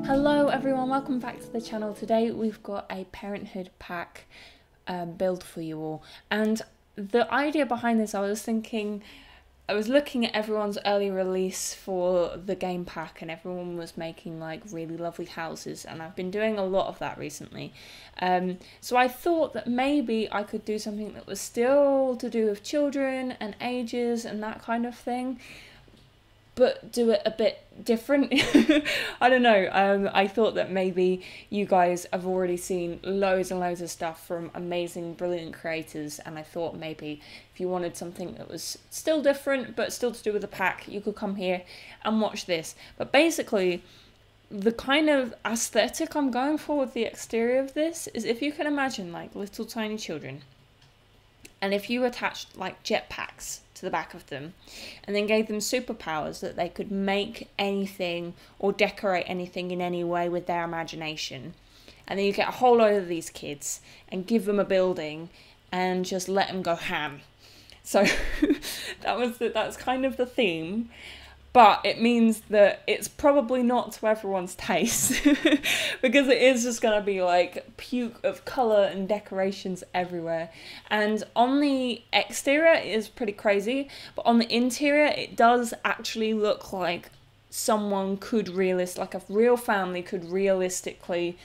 Hello everyone, welcome back to the channel. Today we've got a parenthood pack build for you all, and the idea behind this, I was looking at everyone's early release for the game pack, and everyone was making like really lovely houses, and I've been doing a lot of that recently. So I thought that maybe I could do something that was still to do with children and ages and that kind of thing, but do it a bit different. I don't know. I thought that maybe you guys have already seen loads and loads of stuff from amazing, brilliant creators, and I thought maybe if you wanted something that was still different but still to do with the pack, you could come here and watch this. But basically, the kind of aesthetic I'm going for with the exterior of this is, if you can imagine like little tiny children, and if you attached like jetpacks to the back of them and then gave them superpowers that they could make anything or decorate anything in any way with their imagination, and then you get a whole load of these kids and give them a building and just let them go ham. So that's kind of the theme. But it means that it's probably not to everyone's taste because it is just going to be like puke of colour and decorations everywhere. And on the exterior it is pretty crazy, but on the interior it does actually look like someone could like a real family could realistically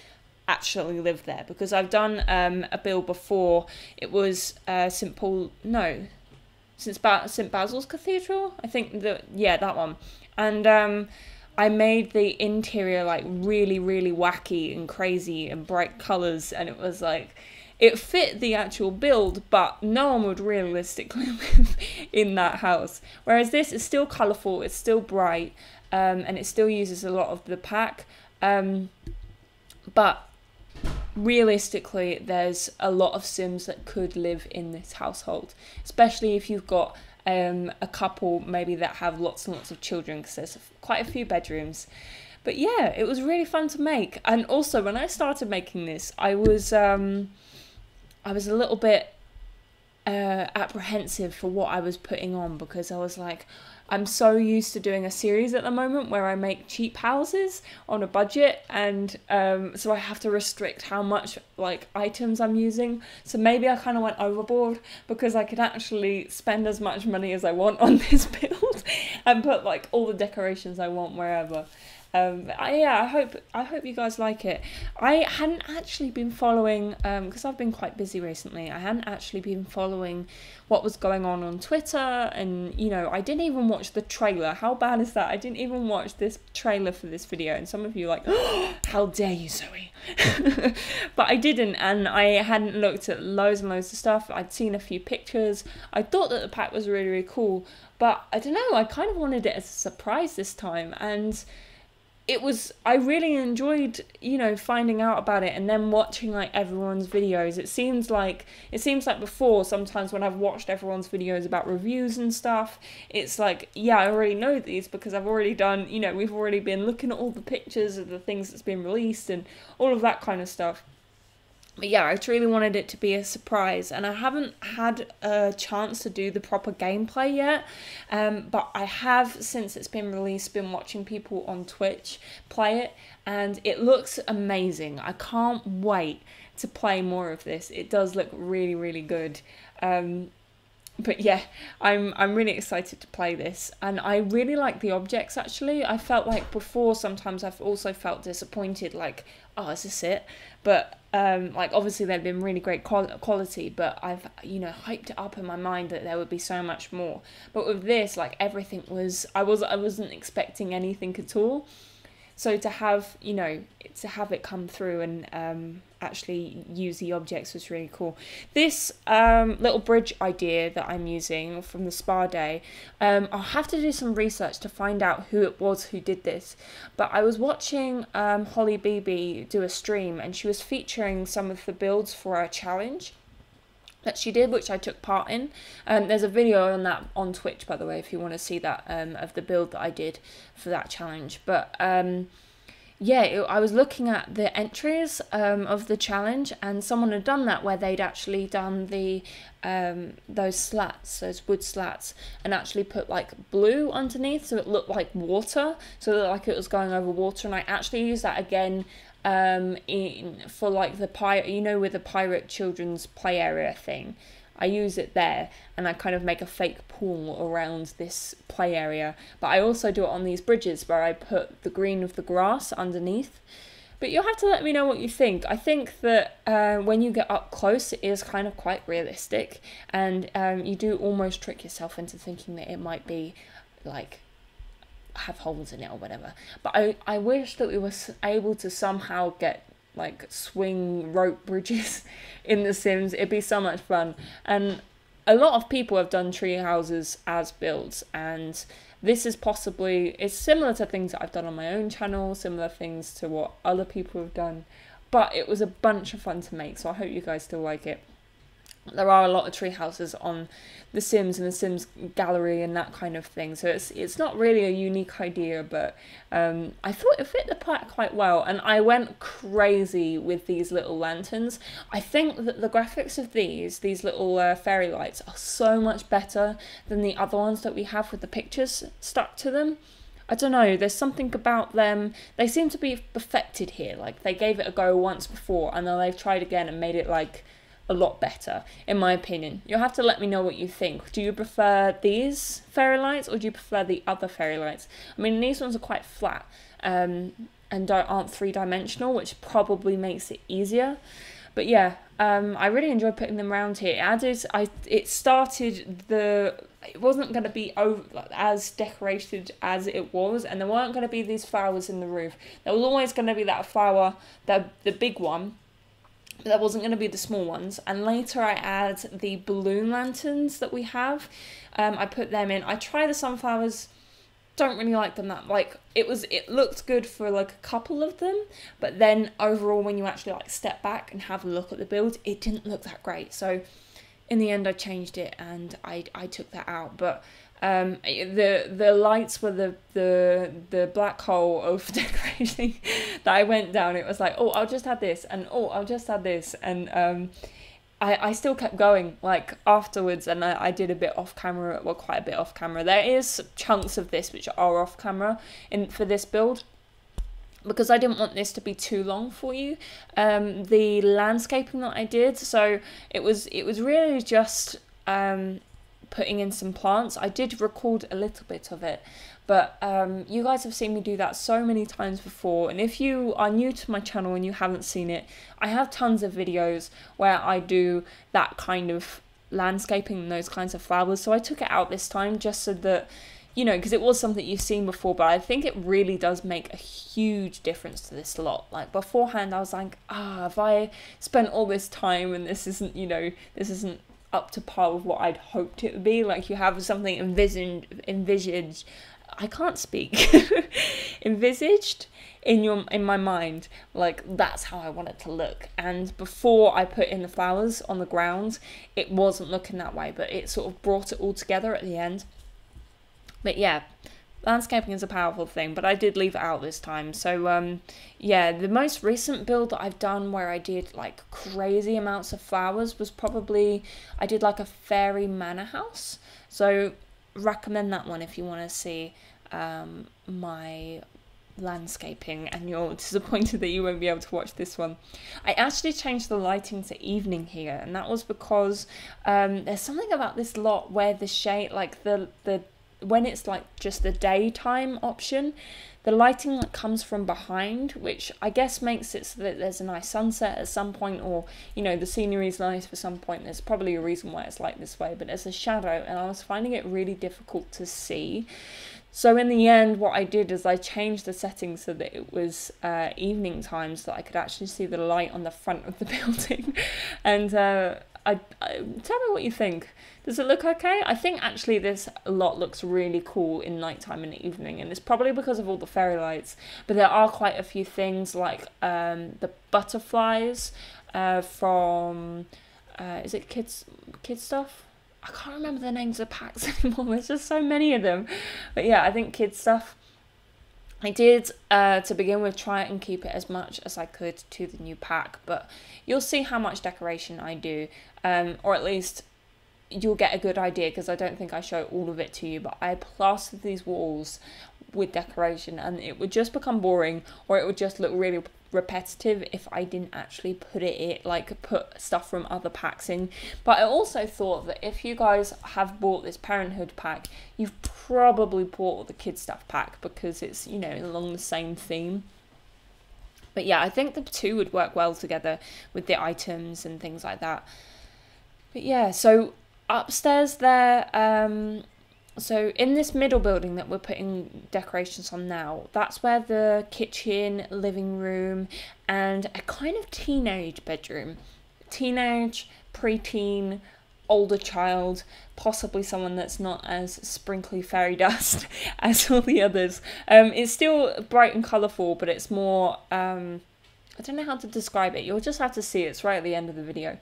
actually live there. Because I've done a build before. It was St Basil's Cathedral, I think that one. And I made the interior like really, really wacky and crazy and bright colours, and it was like, it fit the actual build, but no one would realistically live in that house. Whereas this is still colourful, it's still bright, and it still uses a lot of the pack, but realistically there's a lot of Sims that could live in this household, especially if you've got a couple maybe that have lots and lots of children, because there's quite a few bedrooms. But yeah, it was really fun to make. And also when I started making this, I was a little bit apprehensive for what I was putting on, because I was like, I'm so used to doing a series at the moment where I make cheap houses on a budget, and so I have to restrict how much like items I'm using. So maybe I kind of went overboard, because I could actually spend as much money as I want on this build and put like all the decorations I want wherever. I hope you guys like it. I hadn't actually been following, because I've been quite busy recently, I hadn't actually been following what was going on Twitter, and you know, I didn't even watch the trailer. How bad is that? I didn't even watch this trailer for this video, and some of you are like, oh, how dare you, Zoe? But I didn't, and I hadn't looked at loads and loads of stuff. I'd seen a few pictures. I thought that the pack was really, really cool, but I don't know, I kind of wanted it as a surprise this time, and I really enjoyed, you know, finding out about it and then watching like everyone's videos. It seems like before, sometimes when I've watched everyone's videos about reviews and stuff, it's like, yeah, I already know these because I've already done, you know, we've already been looking at all the pictures of the things that's been released and all of that kind of stuff. But yeah, I really wanted it to be a surprise, and I haven't had a chance to do the proper gameplay yet, but I have, since it's been released, been watching people on Twitch play it, and it looks amazing. I can't wait to play more of this. It does look really, really good. But yeah, I'm really excited to play this, and I really like the objects actually. I felt like before, sometimes I've also felt disappointed, like, oh, is this it? But like obviously they've been really great quality, but I've, you know, hyped it up in my mind that there would be so much more. But with this, like, everything was, I wasn't expecting anything at all. So to have, you know, to have it come through and actually use the objects was really cool. This little bridge idea that I'm using from the spa day, I'll have to do some research to find out who it was who did this. But I was watching Holly BB do a stream, and she was featuring some of the builds for a challenge that she did, which I took part in. There's a video on that on Twitch, by the way, if you want to see that, of the build that I did for that challenge. But yeah, I was looking at the entries of the challenge, and someone had done that where they'd actually done the those slats, those wood slats, and actually put like blue underneath, so it looked like water, so it looked like it was going over water. And I actually used that again for like the you know, with the pirate children's play area thing. I use it there, and I kind of make a fake pool around this play area. But I also do it on these bridges where I put the green of the grass underneath. But you'll have to let me know what you think. I think that when you get up close, it is kind of quite realistic, and you do almost trick yourself into thinking that it might be like have holes in it or whatever. But I wish that we were able to somehow get like swing rope bridges in The Sims. It'd be so much fun. And a lot of people have done tree houses as builds, and this is possibly, it's similar to things that I've done on my own channel, similar things to what other people have done, but it was a bunch of fun to make, so I hope you guys still like it. There are a lot of tree houses on The Sims and The Sims gallery and that kind of thing, so it's not really a unique idea, but I thought it fit the part quite well, and I went crazy with these little lanterns. I think that the graphics of these little fairy lights are so much better than the other ones that we have with the pictures stuck to them. I don't know, there's something about them, they seem to be perfected here, like they gave it a go once before and then they've tried again and made it like a lot better, in my opinion. You'll have to let me know what you think. Do you prefer these fairy lights or do you prefer the other fairy lights? I mean, these ones are quite flat and aren't three-dimensional, which probably makes it easier. But yeah, I really enjoyed putting them around here. It wasn't going to be as decorated as it was, and there weren't going to be these flowers in the roof. There was always going to be that flower, the big one, but that wasn't going to be the small ones. And later I add the balloon lanterns that we have. I put them in. I try the sunflowers, don't really like them that, like, it looked good for like a couple of them, but then overall when you actually like step back and have a look at the build, it didn't look that great. So in the end I changed it and I took that out. But the lights were the black hole of decorating that I went down. It was like, oh, I'll just add this, and oh, I'll just add this, and I still kept going like afterwards, and I did a bit off camera, well, quite a bit off camera. There is chunks of this which are off camera for this build, because I didn't want this to be too long for you. The landscaping that I did, so it was really just putting in some plants. I did record a little bit of it, but you guys have seen me do that so many times before, and if you are new to my channel and you haven't seen it, I have tons of videos where I do that kind of landscaping and those kinds of flowers. So I took it out this time just so that, you know, because it was something you've seen before, but I think it really does make a huge difference to this lot. Like beforehand I was like, have I spent all this time and this isn't, you know, this isn't up to par with what I'd hoped it would be. Like you have something envisaged, I can't speak, envisaged in my mind, like that's how I want it to look. And before I put in the flowers on the ground, it wasn't looking that way, but it sort of brought it all together at the end. But yeah, landscaping is a powerful thing, but I did leave it out this time. So yeah, the most recent build that I've done where I did like crazy amounts of flowers was probably, I did like a fairy manor house. So recommend that one if you want to see my landscaping and you're disappointed that you won't be able to watch this one. I actually changed the lighting to evening here, and that was because there's something about this lot where the shade, like the when it's like just the daytime option, the lighting that comes from behind, which I guess makes it so that there's a nice sunset at some point, or, you know, the scenery is nice for some point. There's probably a reason why it's like this way, but there's a shadow, and I was finding it really difficult to see. So in the end, what I did is I changed the settings so that it was evening time, so that I could actually see the light on the front of the building. And tell me what you think. Does it look okay? I think actually this lot looks really cool in nighttime and evening, and it's probably because of all the fairy lights. But there are quite a few things like the butterflies from is it kids stuff? I can't remember the names of packs anymore. There's just so many of them. But yeah, I think kids stuff. I did, to begin with, try and keep it as much as I could to the new pack, but you'll see how much decoration I do, or at least you'll get a good idea, because I don't think I show all of it to you, but I plastered these walls with decoration and it would just become boring, or it would just look really repetitive if I didn't actually put stuff from other packs in. But I also thought that if you guys have bought this Parenthood pack, you've probably bought the kids stuff pack, because it's, you know, along the same theme. But yeah, I think the two would work well together with the items and things like that. But yeah, so upstairs there, so in this middle building that we're putting decorations on now, that's where the kitchen, living room, and a kind of teenage bedroom. Teenage, preteen, older child, possibly someone that's not as sprinkly fairy dust as all the others. It's still bright and colourful, but it's more, I don't know how to describe it. You'll just have to see it. It's right at the end of the video.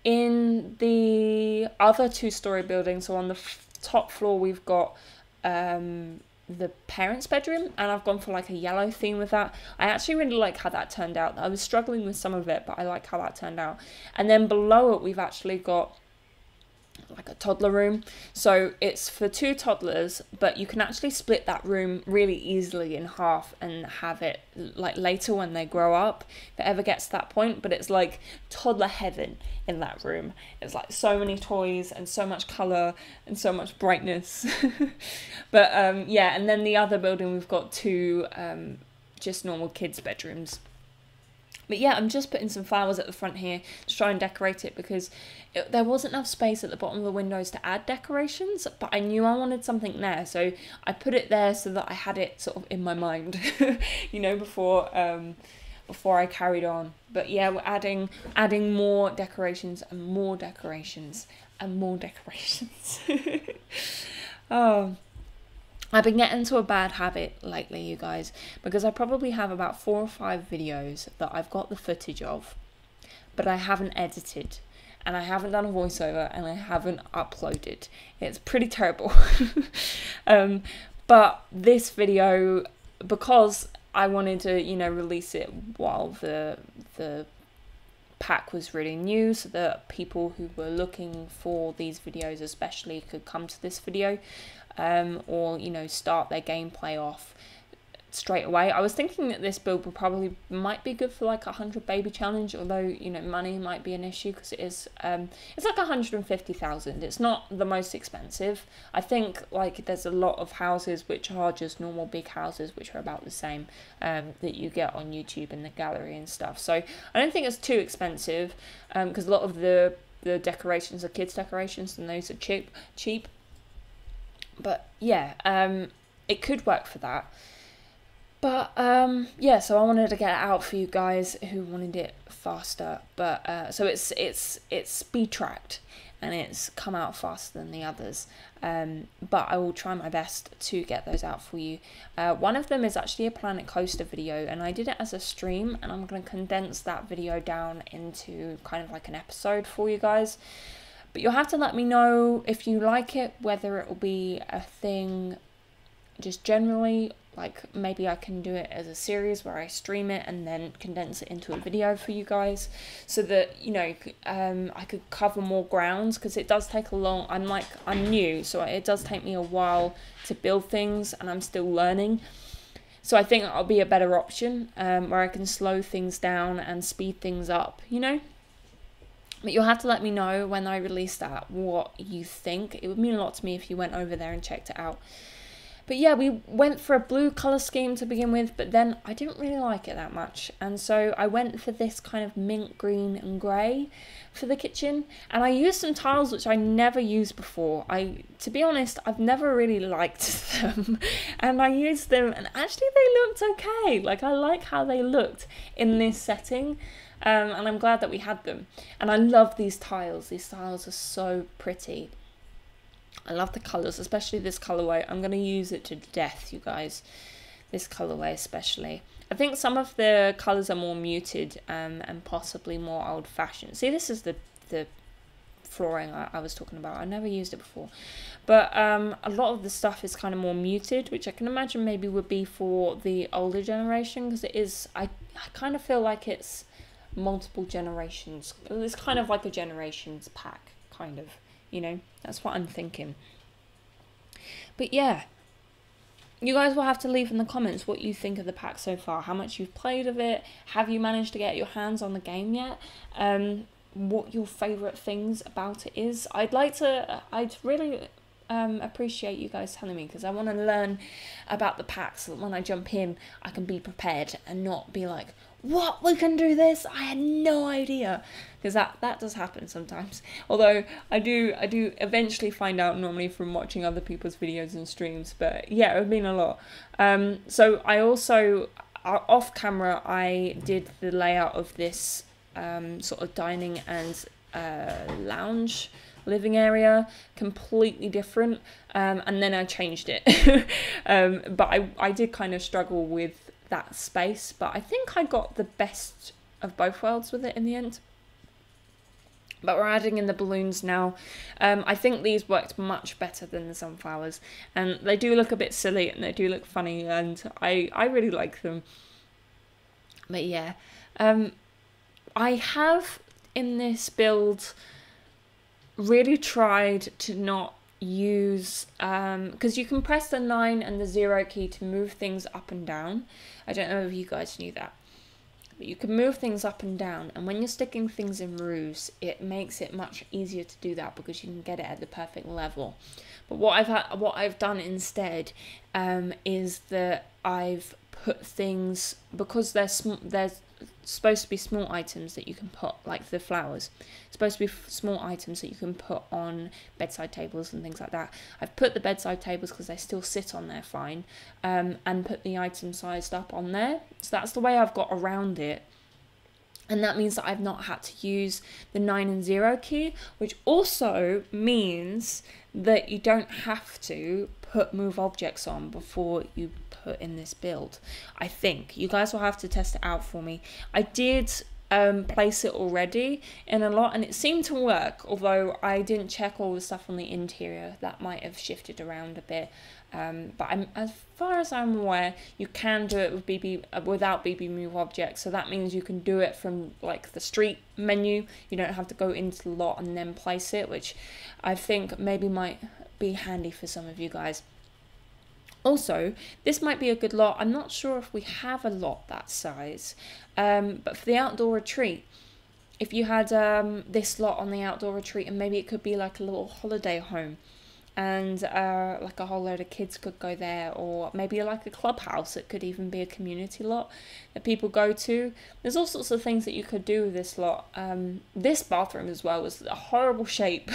In the other two-story building, so on the top floor, we've got the parents' bedroom, and I've gone for like a yellow theme with that. I actually really like how that turned out. I was struggling with some of it, but I like how that turned out. And then below it, we've actually got like a toddler room, so it's for 2 toddlers, but you can actually split that room really easily in half and have it like later when they grow up, if it ever gets to that point. But it's like toddler heaven in that room. It's like so many toys and so much colour and so much brightness. But yeah, and then the other building, we've got 2 just normal kids bedrooms. But yeah, I'm just putting some flowers at the front here to try and decorate it, because there wasn't enough space at the bottom of the windows to add decorations, but I knew I wanted something there, so I put it there so that I had it sort of in my mind, you know, before I carried on. But yeah, we're adding more decorations and more decorations and more decorations. Oh. I've been getting into a bad habit lately, you guys, because I probably have about 4 or 5 videos that I've got the footage of, but I haven't edited, and I haven't done a voiceover, and I haven't uploaded. It's pretty terrible. But this video, because I wanted to, you know, release it while the pack was really new, so that people who were looking for these videos especially could come to this video, or, you know, start their gameplay off straight away. I was thinking that this build might be good for like 100 baby challenge, although, you know, money might be an issue, because it is it's like 150,000. It's not the most expensive. I think like there's a lot of houses which are just normal big houses which are about the same, that you get on YouTube in the gallery and stuff. So I don't think it's too expensive, because a lot of the decorations are kids decorations, and those are cheap. But yeah, it could work for that. But yeah, so I wanted to get it out for you guys who wanted it faster. But so it's speed tracked, and it's come out faster than the others. But I will try my best to get those out for you. One of them is actually a Planet Coaster video, and I did it as a stream, and I'm going to condense that video down into kind of like an episode for you guys. But you'll have to let me know if you like it, whether it will be a thing just generally, like maybe I can do it as a series where I stream it and then condense it into a video for you guys, so that, you know, I could cover more grounds, because it does take I'm new, so it does take me a while to build things, and I'm still learning. So I think that'll be a better option, where I can slow things down and speed things up, you know. But you'll have to let me know when I release that what you think. It would mean a lot to me if you went over there and checked it out. But yeah, we went for a blue colour scheme to begin with, but then I didn't really like it that much. And so I went for this kind of mint green and grey for the kitchen. And I used some tiles which I never used before. To be honest, I've never really liked them. And I used them, and actually they looked okay. Like, I like how they looked in this setting. And I'm glad that we had them. And I love these tiles. These tiles are so pretty. I love the colours, especially this colourway. I'm going to use it to death, you guys. This colourway especially. I think some of the colours are more muted, and possibly more old-fashioned. See, this is the flooring I was talking about. I never used it before, but a lot of the stuff is kind of more muted, which I can imagine maybe would be for the older generation, because it is, I kind of feel like it's multiple generations. It's kind of like a generations pack, kind of, you know, that's what I'm thinking. But yeah, you guys will have to leave in the comments what you think of the pack so far, how much you've played of it, have you managed to get your hands on the game yet, what your favourite things about it is. I'd really appreciate you guys telling me, because I want to learn about the pack so that when I jump in I can be prepared and not be like, what, we can do this? I had no idea. Because that does happen sometimes. Although I do eventually find out, normally from watching other people's videos and streams. But yeah, it would mean a lot. So I also, off camera, I did the layout of this sort of dining and lounge living area, completely different, and then I changed it. But I did kind of struggle with that space, but I think I got the best of both worlds with it in the end. But we're adding in the balloons now. I think these worked much better than the sunflowers, and they do look a bit silly and they do look funny, and I really like them. But yeah, I have in this build really tried to not use, because you can press the 9 and the 0 key to move things up and down. I don't know if you guys knew that, but you can move things up and down, and when you're sticking things in roofs, it makes it much easier to do that because you can get it at the perfect level. But what I've done instead is that I've put things, because there's supposed to be small items that you can put, like the flowers, supposed to be small items that you can put on bedside tables and things like that. I've put the bedside tables because they still sit on there fine, and put the item sized up on there. So that's the way I've got around it. And that means that I've not had to use the 9 and 0 key, which also means that you don't have to put move objects on before you put in this build. I think you guys will have to test it out for me. I did place it already in a lot and it seemed to work, although I didn't check all the stuff on the interior. That might have shifted around a bit, but as far as I'm aware, you can do it with without BB move objects. So that means you can do it from like the street menu. You don't have to go into the lot and then place it, which I think maybe might be handy for some of you guys. Also, this might be a good lot. I'm not sure if we have a lot that size, but for the outdoor retreat, if you had this lot on the outdoor retreat, and maybe it could be like a little holiday home, and like a whole load of kids could go there, or maybe like a clubhouse. It could even be a community lot that people go to. There's all sorts of things that you could do with this lot. This bathroom as well was a horrible shape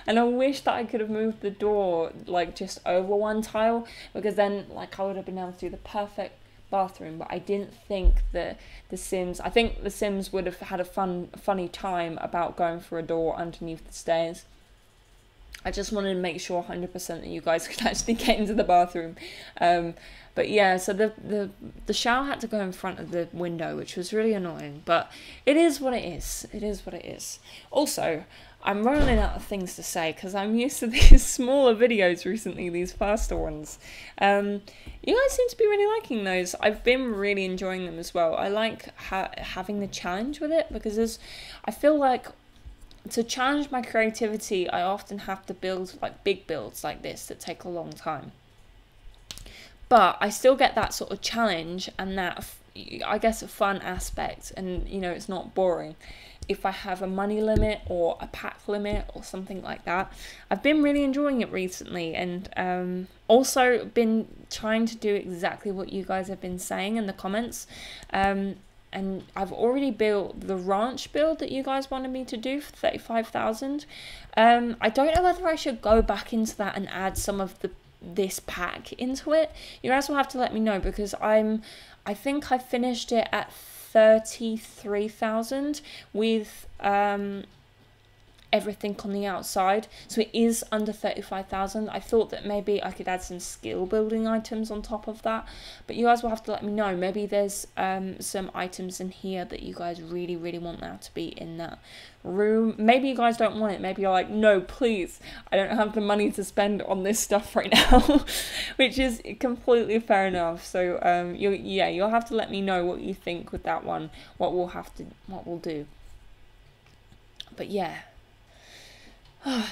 and I wish that I could have moved the door like just over one tile, because then like I would have been able to do the perfect bathroom. But I didn't think that I think the Sims would have had a funny time about going for a door underneath the stairs. I just wanted to make sure 100% that you guys could actually get into the bathroom. But yeah, so the shower had to go in front of the window, which was really annoying. But it is what it is. It is what it is. Also, I'm running out of things to say because I'm used to these smaller videos recently, these faster ones. You guys seem to be really liking those. I've been really enjoying them as well. I like having the challenge with it, because I feel like to challenge my creativity, I often have to build like big builds like this that take a long time. But I still get that sort of challenge and that, I guess, a fun aspect, and you know, it's not boring if I have a money limit or a pack limit or something like that. I've been really enjoying it recently, and also been trying to do exactly what you guys have been saying in the comments. And I've already built the ranch build that you guys wanted me to do for 35,000. I don't know whether I should go back into that and add some of this pack into it. You guys will have to let me know, because I think I finished it at 33,000 with everything on the outside, so it is under 35,000. I thought that maybe I could add some skill building items on top of that, but you guys will have to let me know. Maybe there's some items in here that you guys really want now to be in that room. Maybe you guys don't want it. Maybe you're like, no, please, I don't have the money to spend on this stuff right now, which is completely fair enough. So you'll have to let me know what you think with that one, what we'll do. But yeah,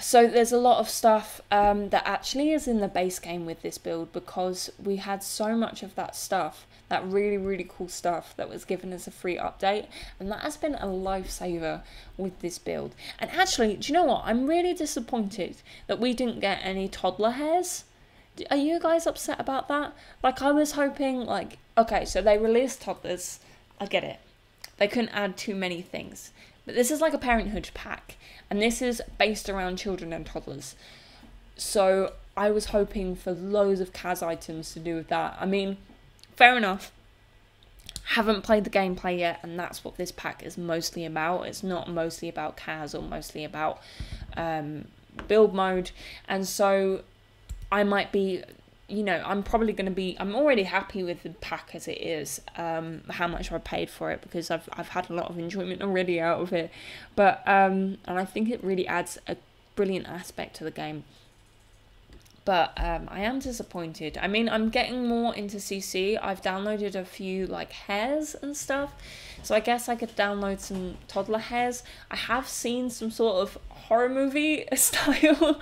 so there's a lot of stuff that actually is in the base game with this build, because we had so much of that stuff, that really cool stuff that was given as a free update, and that has been a lifesaver with this build. And actually, do you know what? I'm really disappointed that we didn't get any toddler hairs. Are you guys upset about that? Like, I was hoping, like, okay, so they released toddlers, I get it. They couldn't add too many things. But this is like a Parenthood pack, and this is based around children and toddlers. So I was hoping for loads of Kaz items to do with that. I mean, fair enough. Haven't played the gameplay yet, and that's what this pack is mostly about. It's not mostly about Kaz or mostly about build mode. And so I might be, you know, I'm already happy with the pack as it is, how much I paid for it, because I've had a lot of enjoyment already out of it. But and I think it really adds a brilliant aspect to the game. But I am disappointed. I mean, I'm getting more into CC. I've downloaded a few like hairs and stuff, so I guess I could download some toddler hairs. I have seen some sort of horror movie style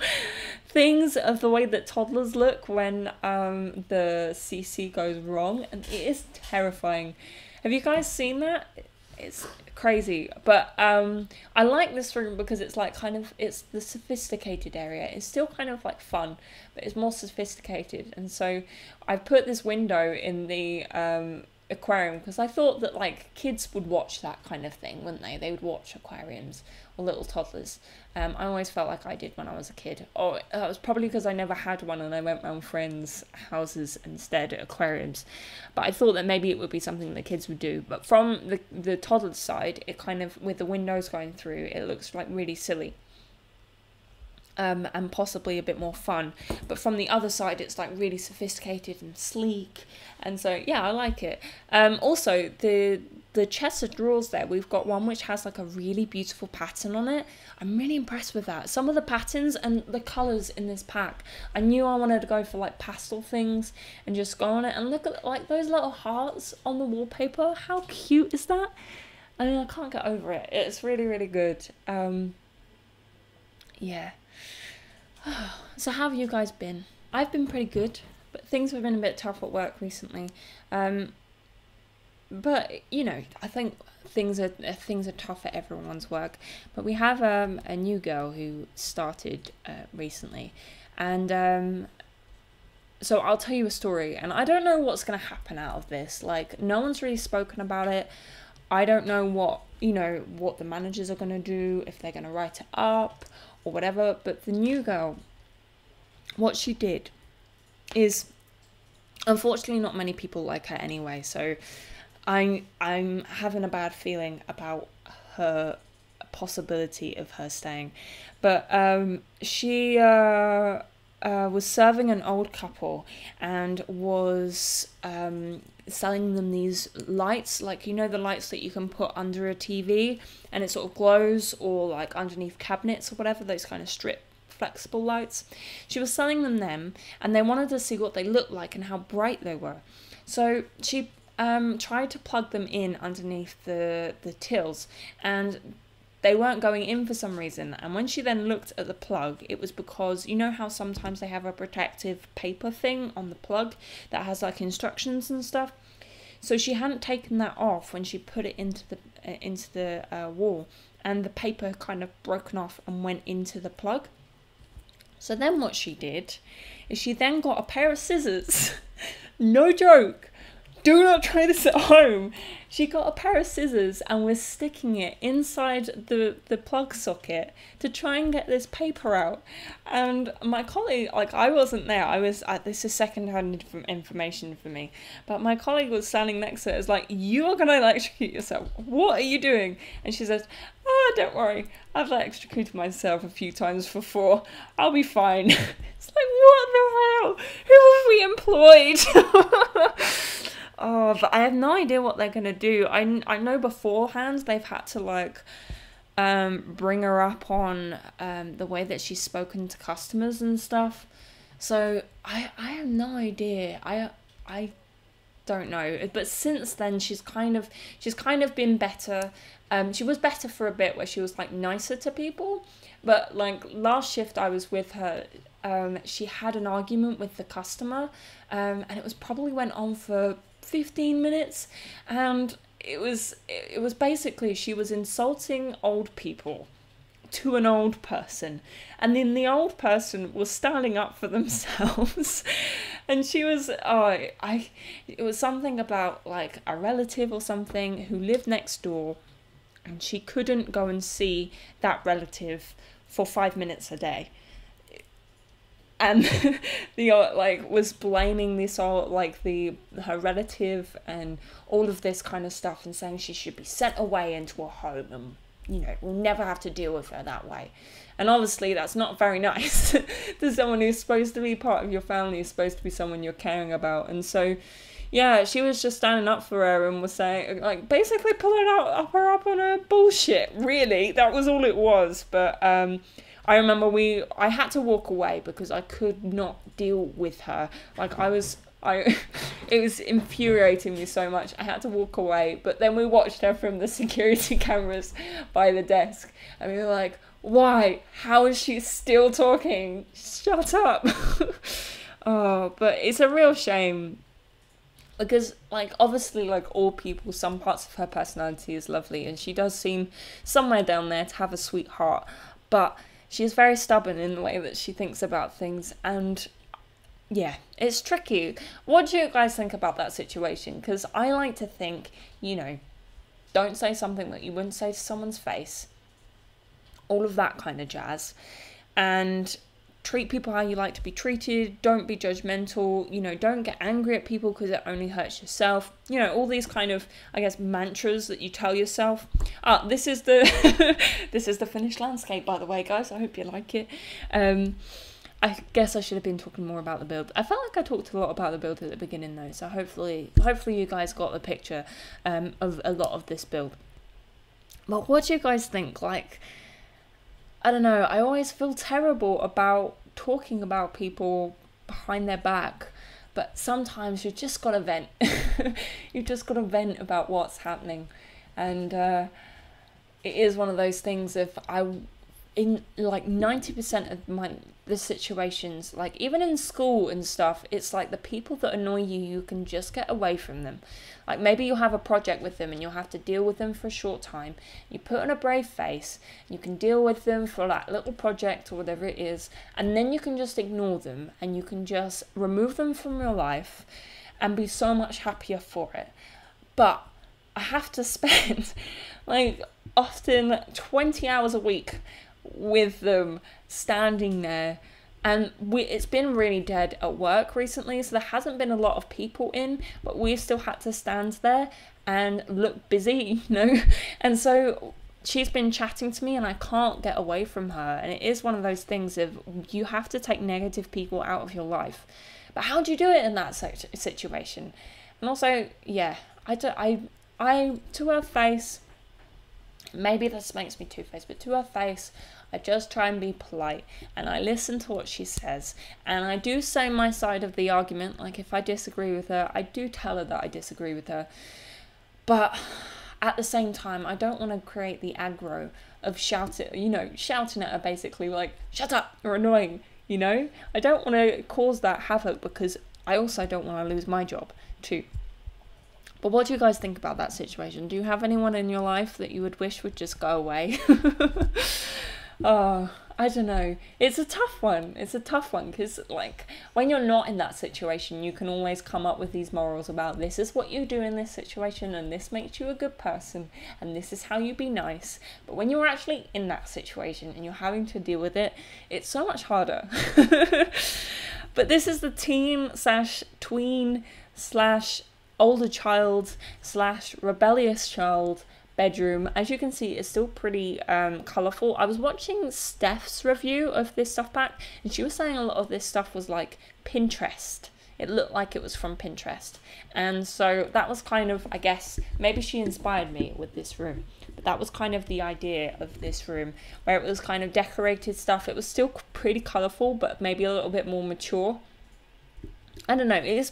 things of the way that toddlers look when the CC goes wrong, and it is terrifying. Have you guys seen that? It's crazy. But I like this room because it's like it's the sophisticated area. It's still kind of like fun, but it's more sophisticated. And so I've put this window in the aquarium because I thought that like kids would watch that kind of thing, wouldn't they? They would watch aquariums, or little toddlers. I always felt like I did when I was a kid. Or that was probably because I never had one and I went round friends' houses instead at aquariums. But I thought that maybe it would be something that kids would do. But from the toddler side, it kind of, with the windows going through, it looks like really silly. And possibly a bit more fun. But from the other side, it's like really sophisticated and sleek. And so, yeah, I like it. Also, the chest of drawers there, we've got one which has like a really beautiful pattern on it. I'm really impressed with that. Some of the patterns and the colours in this pack, I knew I wanted to go for like pastel things and just go on it. And look at like those little hearts on the wallpaper. How cute is that? I mean, I can't get over it. It's really good. Yeah. So how have you guys been? I've been pretty good, but things have been a bit tough at work recently. But you know, I think things are tough at everyone's work. But we have a new girl who started recently, and so I'll tell you a story. And I don't know what's gonna happen out of this. Like, no one's really spoken about it. I don't know what the managers are gonna do, if they're gonna write it up or whatever. But the new girl, what she did is, unfortunately, not many people like her anyway. So I'm having a bad feeling about her possibility of her staying. But she was serving an old couple and was selling them these lights, like, you know, the lights that you can put under a TV and it sort of glows, or like underneath cabinets or whatever, those kind of strip flexible lights. She was selling them and they wanted to see what they looked like and how bright they were. So she tried to plug them in underneath the tills, and they weren't going in for some reason. And when she then looked at the plug, it was because, you know how sometimes they have a protective paper thing on the plug that has like instructions and stuff? So she hadn't taken that off when she put it into the wall, and the paper kind of broken off and went into the plug. So then what she did is she then got a pair of scissors, no joke, do not try this at home. She got a pair of scissors and was sticking it inside the plug socket to try and get this paper out. And my colleague, like, I wasn't there. This is second-hand information for me. But my colleague was standing next to it. It's like, you are going to electrocute yourself. What are you doing? And she says, oh, don't worry. I've electrocuted myself a few times before. I'll be fine. It's like, what the hell? Who have we employed? Oh, but I have no idea what they're going to do. I know beforehand they've had to, like, bring her up on the way that she's spoken to customers and stuff. So I have no idea. I don't know. But since then, she's kind of been better. She was better for a bit where she was, like, nicer to people. But, like, last shift I was with her, she had an argument with the customer, and it was probably went on for 15 minutes, and it was basically she was insulting old people to an old person, and then the old person was standing up for themselves. And she was it was something about, like, a relative or something who lived next door, and she couldn't go and see that relative for 5 minutes a day. And the was blaming this all, like, her relative and all of this kind of stuff, and saying she should be sent away into a home, and, you know, we'll never have to deal with her that way. And obviously that's not very nice to someone who's supposed to be part of your family, who's supposed to be someone you're caring about. And so, yeah, she was just standing up for her and was saying, like, basically pulling her up on her bullshit. Really, that was all it was. But I remember I had to walk away because I could not deal with her. Like, it was infuriating me so much. I had to walk away, but then we watched her from the security cameras by the desk, and we were like, why? How is she still talking? Shut up. Oh, but it's a real shame. Because, like, obviously, like all people, some parts of her personality is lovely, and she does seem somewhere down there to have a sweet heart, but she's very stubborn in the way that she thinks about things, and yeah, it's tricky. What do you guys think about that situation? Because I like to think, you know, don't say something that you wouldn't say to someone's face, all of that kind of jazz, and treat people how you like to be treated. Don't be judgmental, you know, don't get angry at people because it only hurts yourself. You know, all these kind of, I guess, mantras that you tell yourself. This is the this is the finished landscape, by the way, guys. I hope you like it. I guess I should have been talking more about the build. I felt like I talked a lot about the build at the beginning though, so hopefully you guys got the picture of a lot of this build. But what do you guys think? Like, I don't know, I always feel terrible about talking about people behind their back, but sometimes you just gotta vent. You just gotta vent about what's happening. And it is one of those things, in like 90% of the situations, like even in school and stuff, it's like the people that annoy you, you can just get away from them. Like maybe you'll have a project with them and you'll have to deal with them for a short time. You put on a brave face, you can deal with them for that little project or whatever it is, and then you can just ignore them and you can just remove them from your life and be so much happier for it. But I have to spend like often 20 hours a week with them, standing there, and it's been really dead at work recently, so there hasn't been a lot of people in, but we've still had to stand there and look busy, you know. And so she's been chatting to me and I can't get away from her, and it is one of those things of you have to take negative people out of your life. But how do you do it in that situation? And also, yeah, I to her face, maybe this makes me two-faced, but to her face, I just try and be polite, and I listen to what she says, and I do say my side of the argument. Like if I disagree with her, I do tell her that I disagree with her, but at the same time, I don't want to create the aggro of shouting at her basically like, shut up, you're annoying, you know? I don't want to cause that havoc because I also don't want to lose my job too. But what do you guys think about that situation? Do you have anyone in your life that you would wish would just go away? Oh, I don't know. It's a tough one. It's a tough one because, like, when you're not in that situation, you can always come up with these morals about this is what you do in this situation and this makes you a good person and this is how you be nice. But when you're actually in that situation and you're having to deal with it, it's so much harder. But this is the teen/tween/ older child / rebellious child bedroom. As you can see, it's still pretty colourful. I was watching Steph's review of this stuff pack and she was saying a lot of this stuff was like Pinterest. It looked like it was from Pinterest, and so that was kind of, I guess, maybe she inspired me with this room, but that was kind of the idea of this room, where it was kind of decorated stuff. It was still pretty colourful but maybe a little bit more mature. I don't know, it's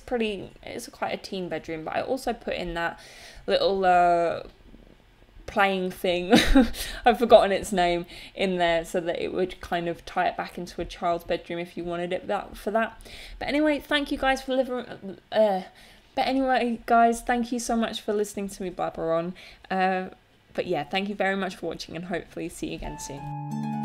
quite a teen bedroom, but I also put in that little playing thing, I've forgotten its name, in there so that it would kind of tie it back into a child's bedroom if you wanted it for that. But anyway, thank you guys for thank you so much for listening to me blabber on. But yeah, thank you very much for watching and hopefully see you again soon.